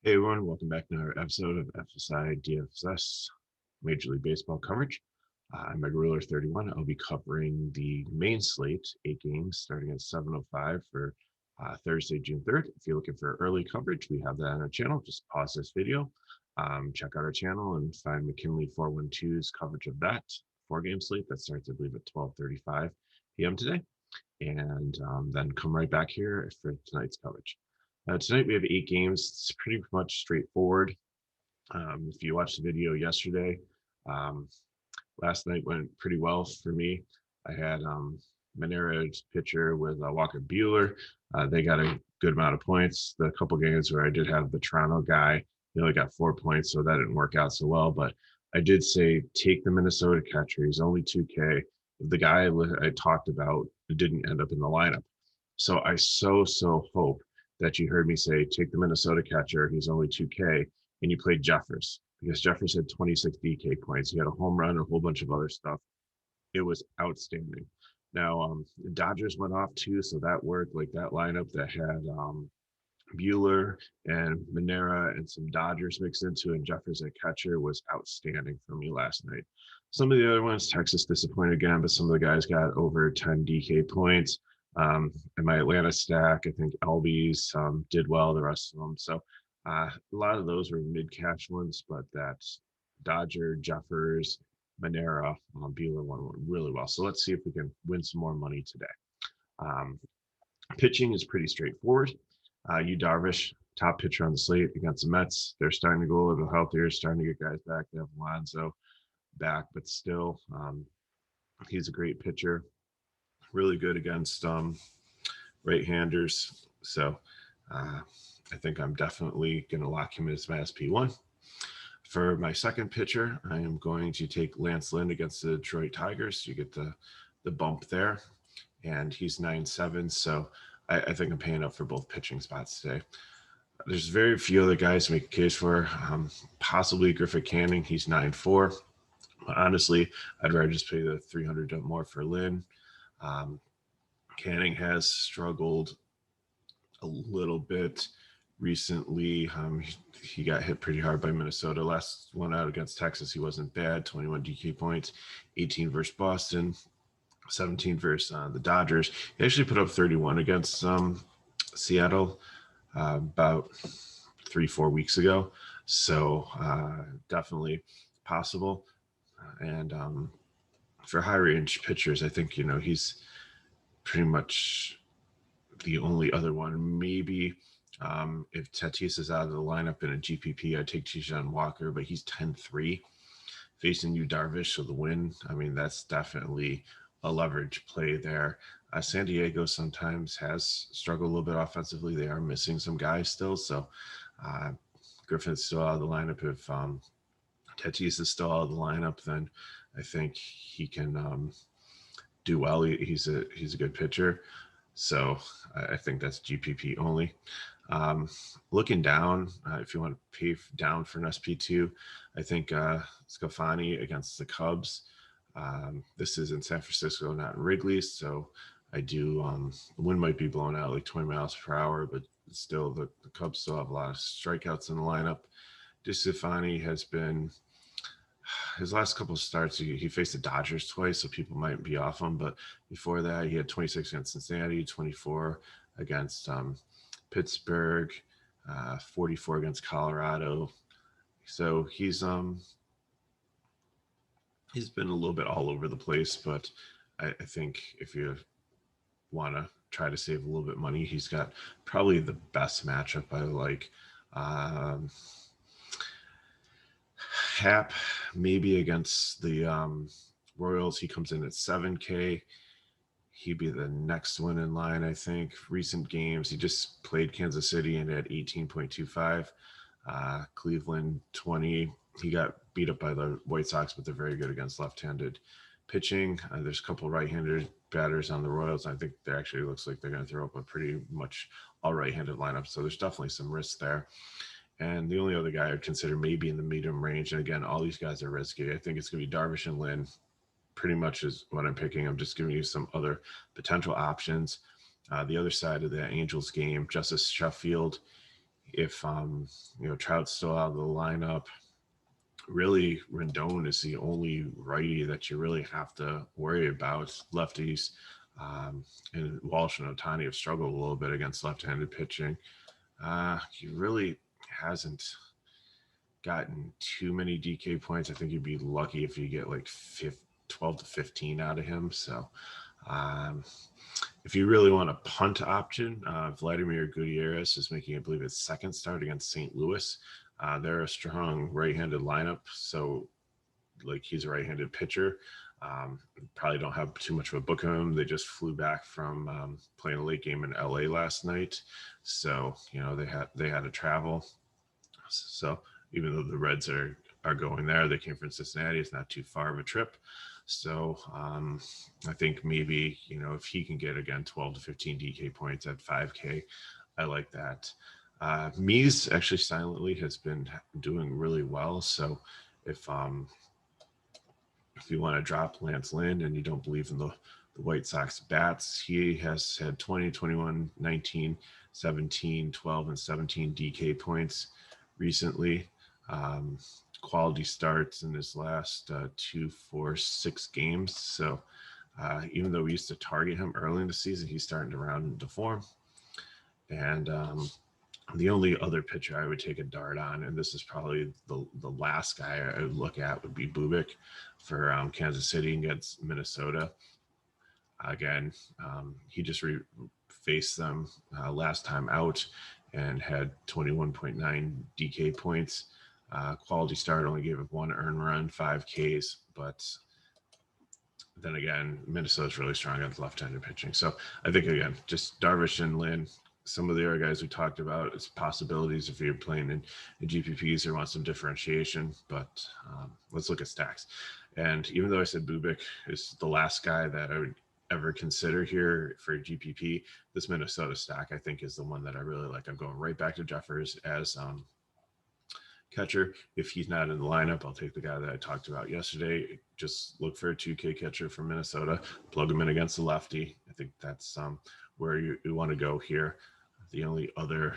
Hey everyone, welcome back to another episode of FSI DFS Major League Baseball coverage. I'm Mega Ruler 31. I'll be covering the main slate, 8 games, starting at 7:05 for Thursday, June 3rd. If you're looking for early coverage, we have that on our channel. Just pause this video, check out our channel, and find McKinley 412's coverage of that 4-game slate that starts, I believe, at 12:35 p.m. today, and then come right back here for tonight's coverage. Tonight we have 8 games. It's pretty much straightforward. If you watched the video yesterday, um, last night went pretty well for me. I had Monera's pitcher with Walker Buehler. They got a good amount of points. The couple games where I did have the Toronto guy, he only got 4 points, so that didn't work out so well. But I did say take the Minnesota catcher. He's only 2K. The guy I talked about didn't end up in the lineup. So I so hope that you heard me say take the Minnesota catcher. He's only 2K, and you played Jeffers because Jeffers had 26 DK points. He had a home run, a whole bunch of other stuff. It was outstanding. Now, the Dodgers went off too, so that worked. Like that lineup that had Buehler and Monera and some Dodgers mixed into, and Jeffers at catcher was outstanding for me last night. Some of the other ones, Texas disappointed again, but some of the guys got over 10 DK points. In my Atlanta stack, I think Albies did well, the rest of them. So a lot of those were mid-cash ones, but that Dodger, Jeffers, Monera, Buehler one went really well. So let's see if we can win some more money today. Pitching is pretty straightforward. Yu Darvish, top pitcher on the slate against the Mets. They're starting to go a little healthier, starting to get guys back. They have Alonso back, but still, he's a great pitcher. Really good against right-handers. So I think I'm definitely going to lock him as my SP1. For my second pitcher, I am going to take Lance Lynn against the Detroit Tigers. You get the bump there, and he's 9-7. So I think I'm paying up for both pitching spots today. There's very few other guys to make a case for. Possibly Griffith Canning. He's 9-4. Honestly, I'd rather just pay the 300 more for Lynn. Canning has struggled a little bit recently. He got hit pretty hard by Minnesota. Last one out against Texas, he wasn't bad. 21 DK points, 18 versus Boston, 17 versus the Dodgers. He actually put up 31 against Seattle about 3-4 weeks ago. So definitely possible. And for high range pitchers, I think, he's pretty much the only other one. Maybe if Tatis is out of the lineup in a GPP, I'd take Tijuan Walker, but he's 10-3 facing Yu Darvish, so the win. I mean, that's definitely a leverage play there. San Diego sometimes has struggled a little bit offensively. They are missing some guys still, so Griffin's still out of the lineup. If Tatis is still out of the lineup, then I think he can do well. He's a good pitcher. So I think that's GPP only. Looking down, if you want to pay down for an SP2, I think Scafani against the Cubs. This is in San Francisco, not in Wrigley. So I do, the wind might be blowing out like 20 miles per hour, but still the Cubs still have a lot of strikeouts in the lineup. Scafani has been, his last couple of starts, he faced the Dodgers twice, so people might be off him. But before that, he had 26 against Cincinnati, 24 against Pittsburgh, 44 against Colorado. So he's been a little bit all over the place. But I think if you want to try to save a little bit money, he's got probably the best matchup I like. Hap maybe against the Royals. He comes in at 7K. He'd be the next one in line, I think. Recent games, he just played Kansas City and at 18.25. Cleveland 20. He got beat up by the White Sox, but they're very good against left-handed pitching. There's a couple right-handed batters on the Royals. I think they actually looks like they're going to throw up a pretty much all right-handed lineup. So there's definitely some risk there. And the only other guy I'd consider maybe in the medium range, and again, all these guys are risky. I think it's going to be Darvish and Lynn. Pretty much is what I'm picking. I'm just giving you some other potential options. The other side of the Angels game, Justice Sheffield, if Trout's still out of the lineup, really Rendon is the only righty that you really have to worry about. Lefties and Walsh and Ohtani have struggled a little bit against left-handed pitching. He really hasn't gotten too many DK points. I think you'd be lucky if you get like 12 to 15 out of him. So if you really want a punt option, Vladimir Gutierrez is making, I believe, his second start against St. Louis. They're a strong right-handed lineup, so like he's a right-handed pitcher. Probably don't have too much of a book of him. They just flew back from playing a late game in LA last night, so they had to travel. So even though the Reds are going there, they came from Cincinnati. It's not too far of a trip. So I think maybe if he can get again 12 to 15 DK points at 5K, I like that. Mies actually silently has been doing really well. So if you want to drop Lance Lynn and you don't believe in the White Sox bats, he has had 20, 21, 19, 17, 12, and 17 DK points recently. Quality starts in his last 2, 4, 6 games. So even though we used to target him early in the season, he's starting to round into form. And the only other pitcher I would take a dart on, and this is probably the last guy I would look at, would be Bubic for Kansas City against Minnesota. Again, he just faced them last time out and had 21.9 DK points. Quality start, only gave up 1 earned run, 5 Ks, but then again, Minnesota's really strong against left-handed pitching. So I think, again, just Darvish and Lynn, some of the other guys we talked about, it's possibilities if you're playing in GPPs or want some differentiation, but let's look at stacks. And even though I said Bubic is the last guy that I would ever consider here for GPP, this Minnesota stack I think is the one that I really like. I'm going right back to Jeffers as catcher. If he's not in the lineup, I'll take the guy that I talked about yesterday. Just look for a 2K catcher from Minnesota, plug him in against the lefty. I think that's where you want to go here. The only other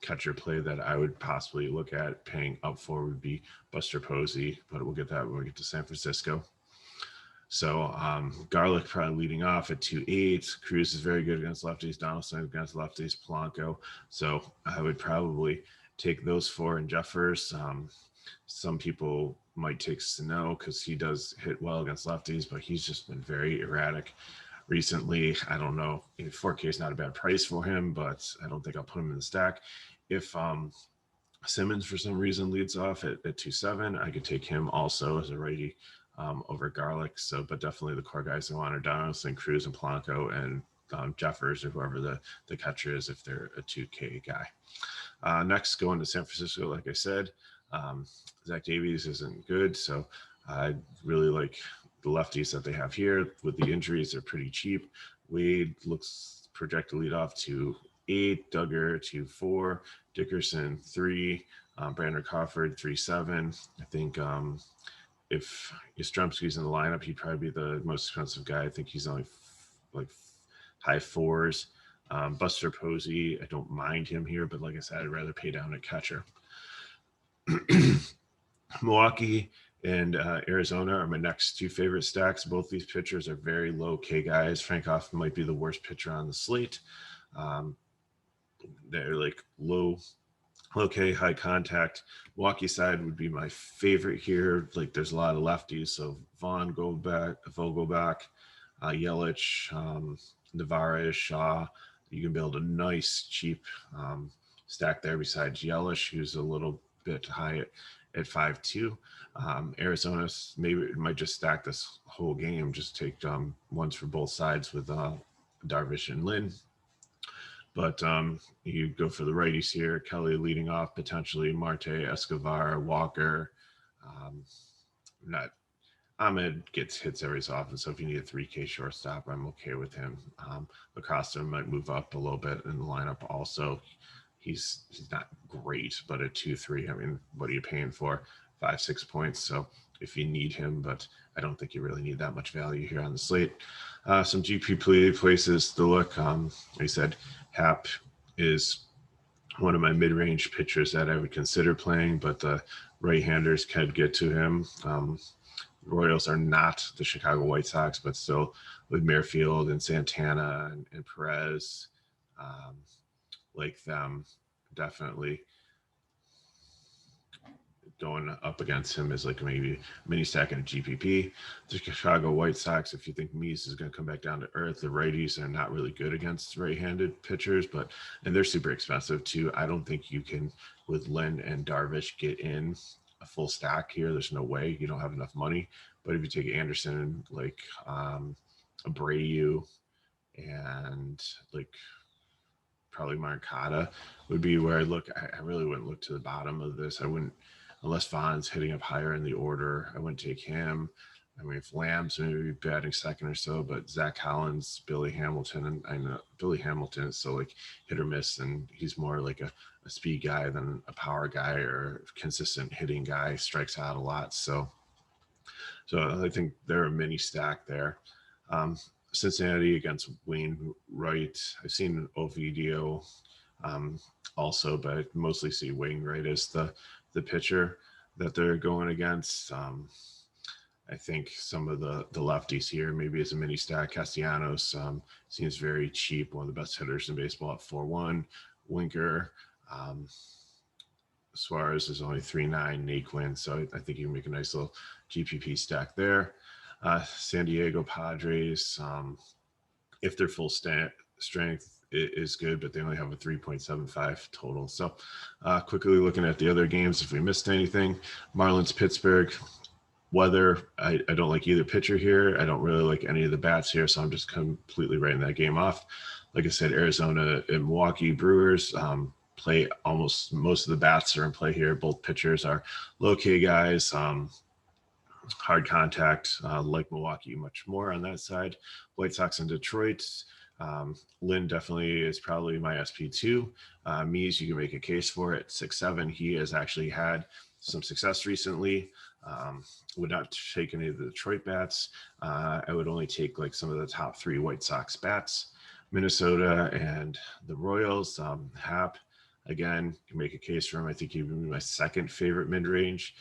catcher play that I would possibly look at paying up for would be Buster Posey, but we'll get that when we get to San Francisco. So Garlic probably leading off at 2.8. Cruz is very good against lefties. Donaldson against lefties. Polanco. So I would probably take those 4 in Jeffers. Some people might take Sano because he does hit well against lefties, but he's just been very erratic recently. I don't know. 4K is not a bad price for him, but I don't think I'll put him in the stack. If Simmons for some reason leads off at 2.7, I could take him also as a righty over Garlic. So, but definitely the core guys I want are Donaldson, Cruz, and Polanco, and Jeffers or whoever the catcher is if they're a 2K guy. Next, going to San Francisco, like I said, Zach Davies isn't good, so I really like the lefties that they have here. With the injuries, they're pretty cheap. Wade looks projected to lead off to 8, Duggar to 4, Dickerson 3, Brandon Crawford 3.7. I think if Yastrzemski's in the lineup, he'd probably be the most expensive guy. I think he's only like high 4s. Buster Posey, I don't mind him here, but like I said, I'd rather pay down at catcher. Milwaukee and Arizona are my next 2 favorite stacks. Both these pitchers are very low K guys. Frank Hoffman might be the worst pitcher on the slate. They're like low K, high contact. Milwaukee side would be my favorite here. Like there's a lot of lefties, so Vaughn, Vogelbach, Yelich, Navarez, Shaw. You can build a nice, cheap stack there besides Yelich, who's a little bit high at 5.2. Arizona might just stack this whole game, just take ones for both sides with Darvish and Lynn. But you go for the righties here. Kelly leading off, potentially Marte, Escobar, Walker. Ahmed gets hits every so often, so if you need a 3K shortstop, I'm okay with him. Acosta might move up a little bit in the lineup also. He's not great, but at 2.3, I mean, what are you paying for? 5, 6 points. So if you need him, but I don't think you really need that much value here on the slate. Some GP places to look. Like I said, Hap is one of my mid-range pitchers that I would consider playing, but the right-handers can get to him. Royals are not the Chicago White Sox, but still with Merrifield and Santana and Perez, um, like them, definitely going up against him is like maybe mini stack in a GPP. The Chicago White Sox, if you think Mies is going to come back down to earth, the righties are not really good against right-handed pitchers, and they're super expensive too. I don't think you can, with Lynn and Darvish, get in a full stack here. There's no way. You don't have enough money. But if you take Anderson, like Abreu, and like probably Marcata would be where I look. I really wouldn't look to the bottom of this. I wouldn't, unless Vaughn's hitting up higher in the order. I wouldn't take him. I mean, if Lamb's maybe batting second or so, but Zach Collins, Billy Hamilton, and I know Billy Hamilton is so like hit or miss, and he's more like a speed guy than a power guy or consistent hitting guy. Strikes out a lot, so I think they're a mini stack there. Um, Cincinnati against Wayne Wright. I've seen Ovidio um, also, but I mostly see Wainwright as the pitcher that they're going against. I think some of the lefties here, maybe as a mini stack, Castellanos seems very cheap, one of the best hitters in baseball at 4-1. Winker, um, Suarez is only 3.9, Naquin, so I think you can make a nice little GPP stack there. San Diego Padres, if they're full strength, it is good, but they only have a 3.75 total. So quickly looking at the other games, if we missed anything, Marlins, Pittsburgh, weather, I don't like either pitcher here. I don't really like any of the bats here, so I'm just completely writing that game off. Like I said, Arizona and Milwaukee Brewers, play almost most of the bats are in play here. Both pitchers are low K guys. Hard contact, like Milwaukee, much more on that side. White Sox and Detroit. Lynn definitely is probably my SP2. Mies, you can make a case for it. 6'7". He has actually had some success recently. Would not take any of the Detroit bats. I would only take like some of the top 3 White Sox bats. Minnesota and the Royals. Hap, again, can make a case for him. I think he would be my second favorite mid-range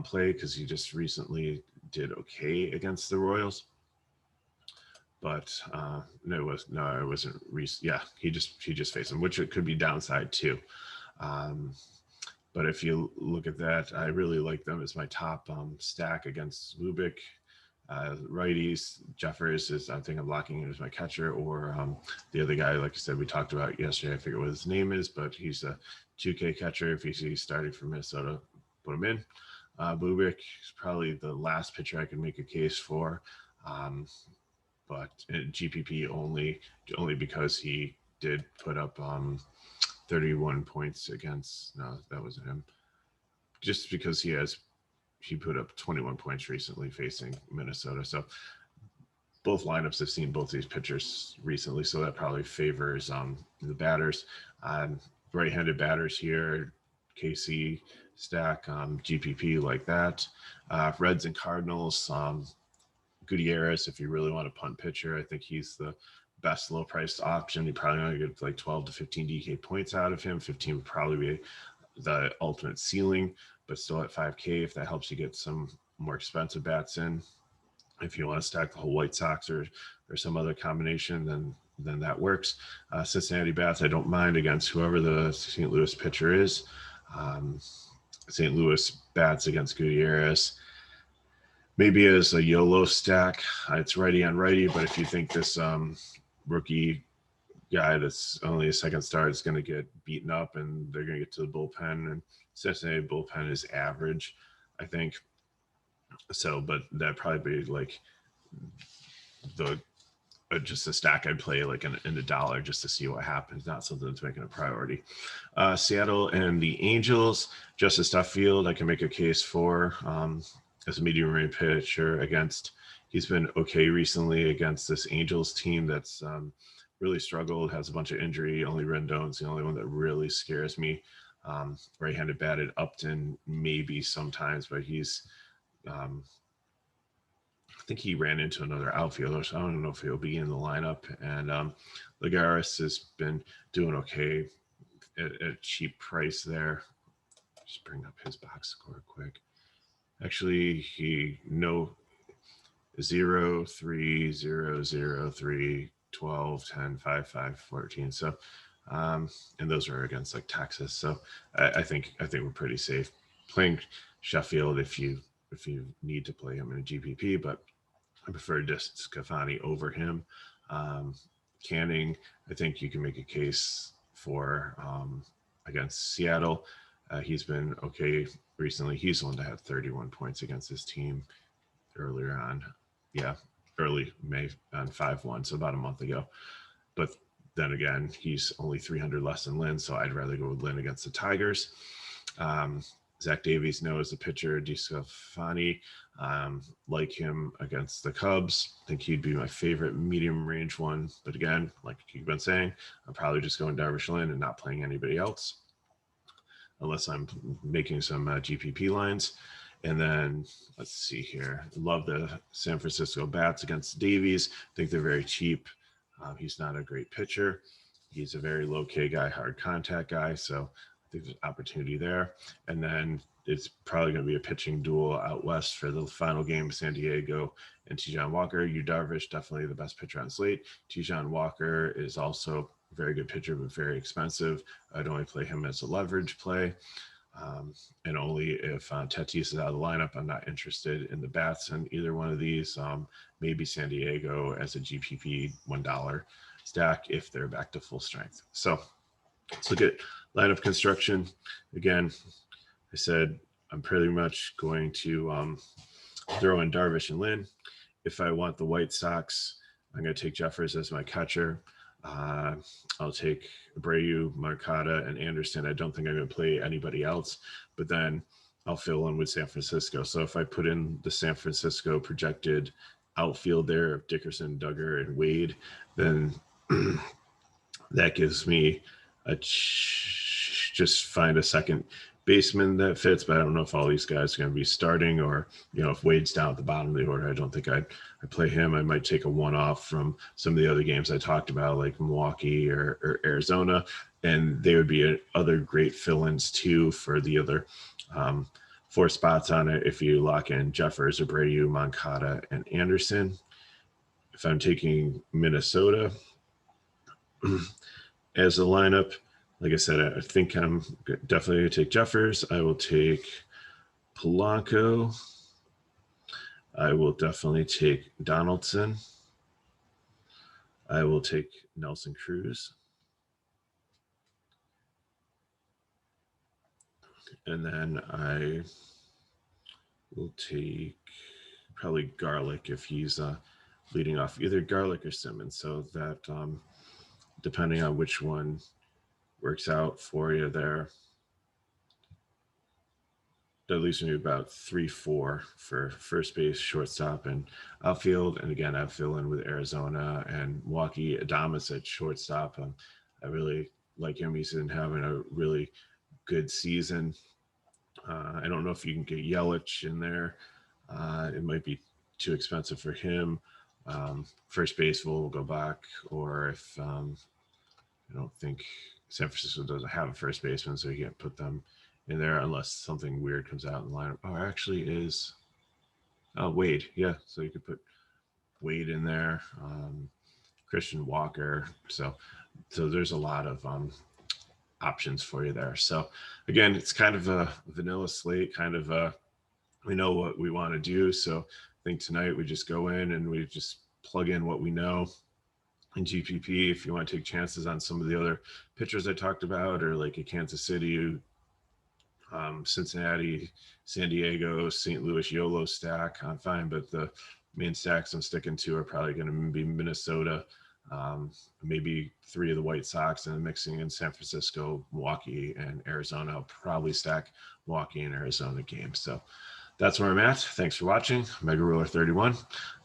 play because he just recently did okay against the Royals. But no, it wasn't. Yeah, he just faced him, which it could be downside too. But if you look at that, I really like them as my top stack against Lubick. Righties, Jeffers is, I think I'm locking him as my catcher, or the other guy, like I said, we talked about yesterday. I forget what his name is, but he's a 2K catcher. If he's starting from Minnesota, put him in. Bubick is probably the last pitcher I can make a case for, but GPP only because he did put up 31 points against. No, that wasn't him. Just because he put up 21 points recently facing Minnesota. So both lineups have seen both these pitchers recently, so that probably favors the batters. Right-handed batters here, KC stack, GPP like that. Reds and Cardinals, Gutierrez, if you really want a punt pitcher, I think he's the best low-priced option. You probably only get like 12 to 15 DK points out of him. 15 would probably be the ultimate ceiling, but still at 5K, if that helps you get some more expensive bats in. If you want to stack the whole White Sox or some other combination, then that works. Cincinnati bats, I don't mind against whoever the St. Louis pitcher is. St. Louis bats against Gutierrez. Maybe as a YOLO stack, it's righty on righty, but if you think this rookie guy that's only a second start is going to get beaten up and they're going to get to the bullpen, and Cincinnati bullpen is average, I think. So, but that'd probably be like the just a stack I'd play like in $1 just to see what happens, not something that's making a priority. Seattle and the Angels, Justice Duffield, I can make a case for as a medium range pitcher against. He's been okay recently against this Angels team that's really struggled, has a bunch of injury. Only Rendon's the only one that really scares me. Right-handed batted Upton maybe sometimes, but he's I think he ran into another outfielder, so I don't know if he'll be in the lineup. And Lagares has been doing okay. at a cheap price there. Just bring up his box score quick. Actually, he no 0, 3, 0, 0, 3, 12, 10, 5, 5, 14. So, and those are against like Texas. So I think we're pretty safe playing Sheffield if you need to play him in a GPP, but I prefer just Scafani over him. Canning, I think you can make a case for against Seattle. He's been okay recently. He's the one that had 31 points against his team earlier on. Yeah, early May on 5-1, so about a month ago. But then again, he's only 300 less than Lynn, so I'd rather go with Lynn against the Tigers. Zach Davies knows the pitcher, DeSclafani. Like him against the Cubs. I think he'd be my favorite medium range one. But again, like you've been saying, I'm probably just going Darvish Lynn and not playing anybody else unless I'm making some GPP lines. And then let's see here. Love the San Francisco bats against Davies. I think they're very cheap. He's not a great pitcher. He's a very low K guy, hard contact guy. So I think there's opportunity there. And then it's probably going to be a pitching duel out west for the final game, San Diego and Tijuan Walker. Yu Darvish, definitely the best pitcher on slate. Tijuan Walker is also a very good pitcher, but very expensive. I'd only play him as a leverage play. And only if Tatis is out of the lineup. I'm not interested in the bats in either one of these. Maybe San Diego as a GPP $1 stack if they're back to full strength. So let's look at lineup construction. Again, I said I'm pretty much going to throw in Darvish and Lynn. If I want the White Sox, I'm going to take Jeffers as my catcher. I'll take Abreu, Marcata, and Anderson. I don't think I'm going to play anybody else, but then I'll fill in with San Francisco. So if I put in the San Francisco projected outfield there of Dickerson, Duggar, and Wade, then that gives me just find a second baseman that fits, but I don't know if all these guys are going to be starting or, if Wade's down at the bottom of the order, I don't think I'd play him. I might take a one-off from some of the other games I talked about, like Milwaukee or Arizona, and they would be other great fill-ins too for the other 4 spots on it if you lock in Jeffers, Abreu, Moncada, and Anderson. If I'm taking Minnesota as a lineup, like I said, I think I'm definitely going to take Jeffers. I will take Polanco. I will definitely take Donaldson. I will take Nelson Cruz. And then I will take probably Garlick if he's leading off, either Garlick or Simmons. So that depending on which one works out for you there, that leaves me about 3-4 for first base, shortstop, and outfield. And again, I fill in with Arizona and Milwaukee. Adames at shortstop. I really like him. He's been having a really good season. I don't know if you can get Yelich in there. It might be too expensive for him. First base will go back, or if I don't think San Francisco doesn't have a first baseman, so you can't put them in there unless something weird comes out in the lineup. Oh, actually is Wade. Yeah, so you could put Wade in there, Christian Walker. So there's a lot of options for you there. So again, it's kind of a vanilla slate, kind of we know what we want to do. So I think tonight we just go in and we just plug in what we know in GPP. If you want to take chances on some of the other pitchers I talked about, or like a Kansas City, Cincinnati, San Diego, St. Louis YOLO stack, I'm fine. But the main stacks I'm sticking to are probably going to be Minnesota, maybe 3 of the White Sox, and mixing in San Francisco, Milwaukee, and Arizona. I'll probably stack Milwaukee and Arizona games. So that's where I'm at. Thanks for watching. Mega Ruler 31.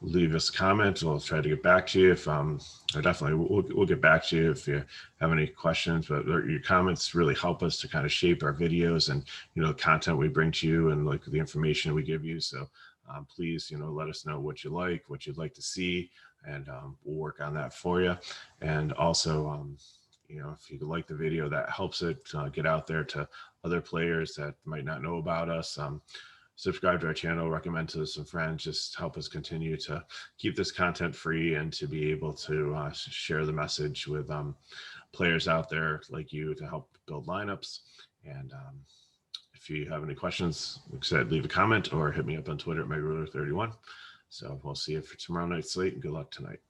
Leave us a comment. We'll try to get back to you. If we'll get back to you if you have any questions. But your comments really help us to kind of shape our videos and the content we bring to you and like the information we give you. So please let us know what you like, what you'd like to see, and we'll work on that for you. And also if you like the video, that helps it get out there to other players that might not know about us. Subscribe to our channel, recommend to some friends, just help us continue to keep this content free and to be able to share the message with players out there like you to help build lineups. And if you have any questions, like I said, leave a comment or hit me up on Twitter at MegaRuler31. So we'll see you for tomorrow night's slate, and good luck tonight.